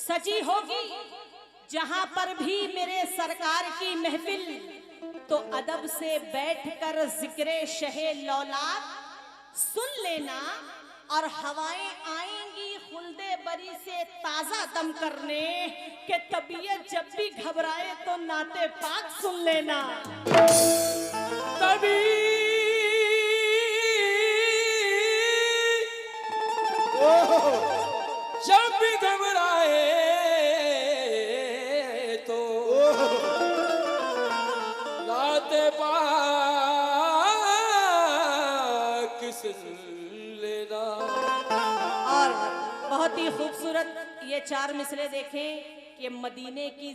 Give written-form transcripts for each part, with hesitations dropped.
सजी होगी जहां पर भी मेरे सरकार की महफिल, तो अदब से बैठकर जिक्रे शहे लौलाद सुन लेना। और हवाएं आएंगी खुल्दे बरी से ताजा दम करने, के तबीयत जब भी घबराए तो नाते पाक सुन लेना। तभी जब भी घबराए तो नाते पाक सुन लेना। और बहुत ही खूबसूरत ये 4 मिसरे देखें कि मदीने की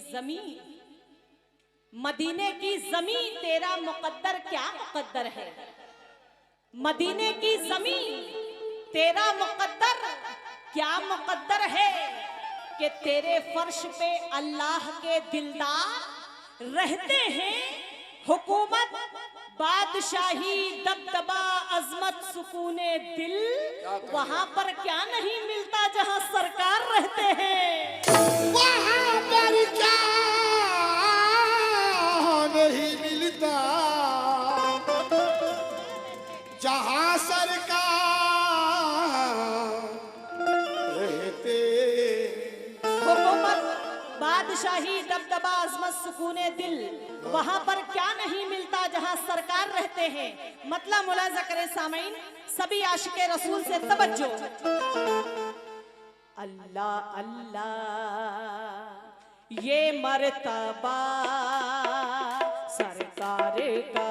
जमीन तेरा मुकद्दर क्या मुकद्दर है। मदीने की जमीन तेरा मुकद्दर क्या मुकद्दर है कि तेरे फर्श पे अल्लाह के दिलदार रहते हैं। हुकूमत, बादशाही, दबदबा, अजमत, सुकूने दिल वहां पर क्या नहीं मिलता जहां सरकार रहते हैं। वहां पर क्या नहीं मिलता जहां सरकार रहते। हुकूमत, बादशाही, दबदबा, अजमत, सुकूने दिल वहां पर क्या नहीं मिलता जहां सरकार रहते हैं। मतलब मुलाजा करें सामीन, सभी आशिके रसूल से तवज्जो। अल्लाह अल्लाह ये मर्तबा सरकार का।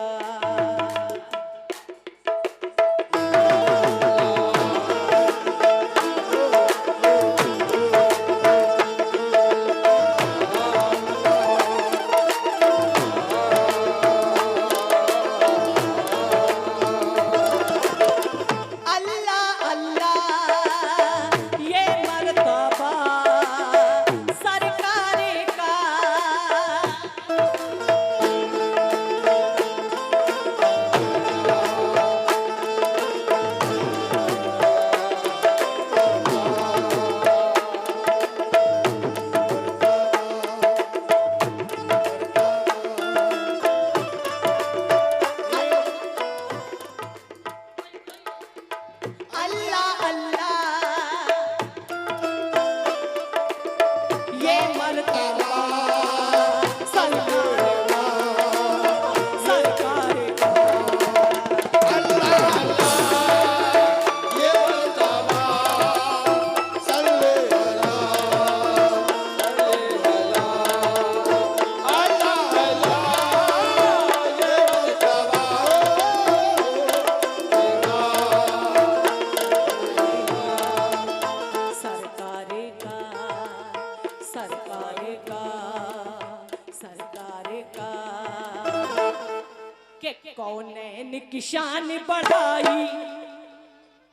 कौनैन की शान बढ़ाई,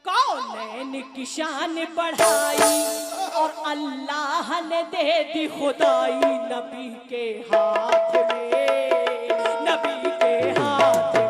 कौनैन की शान बढ़ाई और अल्लाह ने दे दी खुदाई नबी के हाथ में, नबी के हाथ में।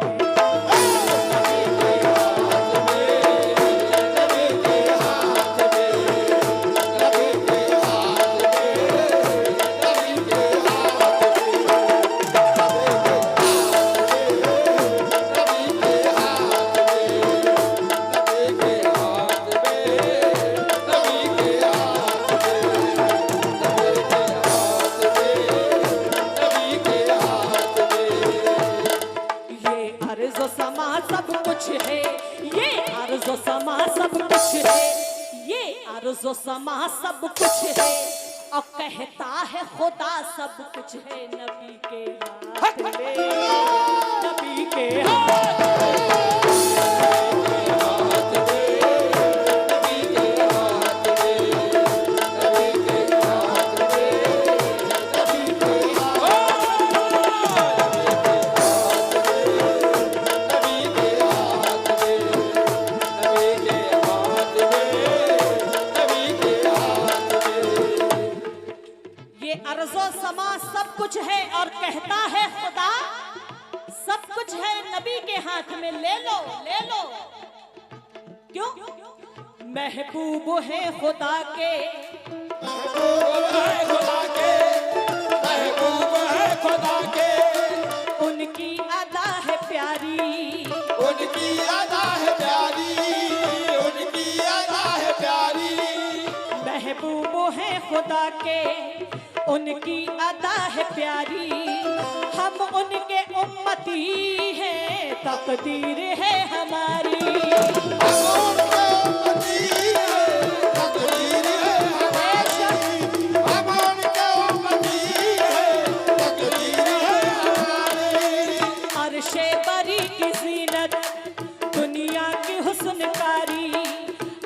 अर्ज़ो समा सब कुछ है, ये अर्ज़ो समा सब कुछ है और कहता है खुदा सब कुछ है नबी के हाथ में, नबी के हाथ में। अर्ज़ो समा सब कुछ है और कहता है खुदा सब कुछ है नबी के हाथ में, ले लो ले लो। क्यों? महबूब है खुदा के महबूब हैं खुदा के, उनकी अदा है प्यारी, हम उनके उम्मती हैं, तकदीर है हमारी। अर्शे बरी की ज़ीनत दुनिया की हुस्नकारी,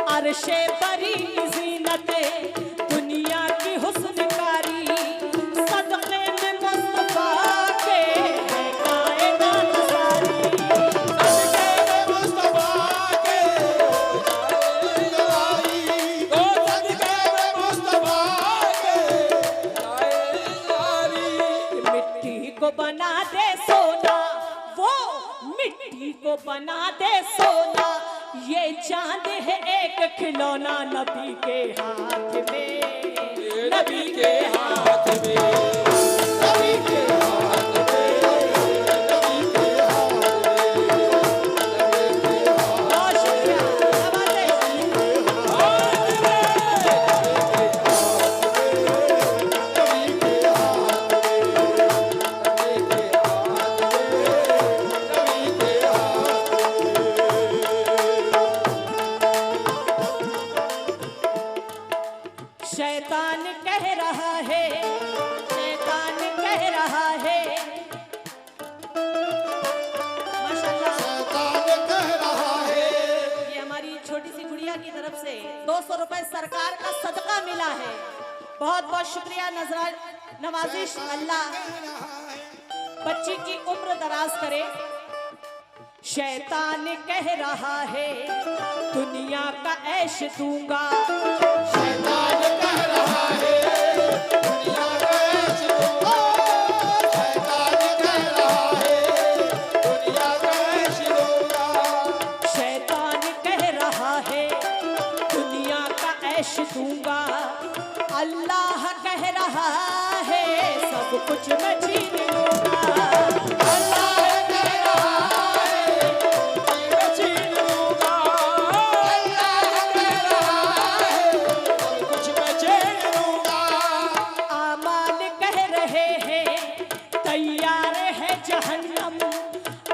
अर्शे बरी की ज़ीनत दुनिया की हुस्नकारी, सदक़े में मुस्तफ़ा के है कायनात सारी। सदक़े में मुस्तफ़ा के ओ सदक़े में मुस्तफ़ा के मिट्टी को बना दे सोना, वो मिट्टी को बना दे सोना, ये चांद है एक खिलौना नबी के हाथ में, नबी के हाथ में, नबी के हाथ में, नबी के हाथ में, बहुत शुक्रिया, शैतान कह रहा है, शैतान कह रहा है, माशाल्लाह। शैतान कह रहा है। ये हमारी छोटी सी गुड़िया की तरफ से 200 रुपए सरकार का सदका मिला है। बहुत बहुत शुक्रिया, नवाजिश। अल्लाह बच्ची की उम्र दराज करे। शैतान कह रहा है दुनिया का ऐश दूंगा, शैतान कह रहा है दुनिया का ऐश दूंगा, शैतान कह रहा है दुनिया का ऐश दूंगा, शैतान कह रहा है दुनिया का ऐश दूंगा, अल्लाह कह रहा है सब कुछ मैं छीन लूंगा। अल्लाह कह रहा है मैं छीन लूंगा, अल्लाह कह रहा है कुछ मैं छीन लूंगा। आमाल कह रहे हैं तैयार है जहन्नम,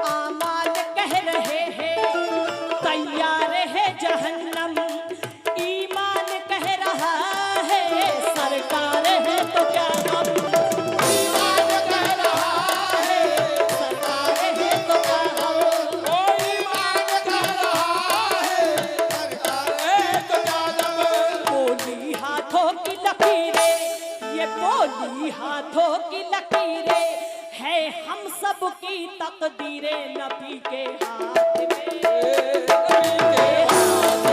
आमाल कह रहे हैं तैयार है जहन्नम, ईमान कह रहा है सरकार है तो क्या हम, ईमान कह रहा है सरकार है तो क्या हम। ओ ईमान कह रहा है सरकार है तो जादम, बोली हाथों की लकीरें, ये बोली हाथों की लकीरें है हम सब की तकदीरें नबी के हाथ में, नबी के हाथ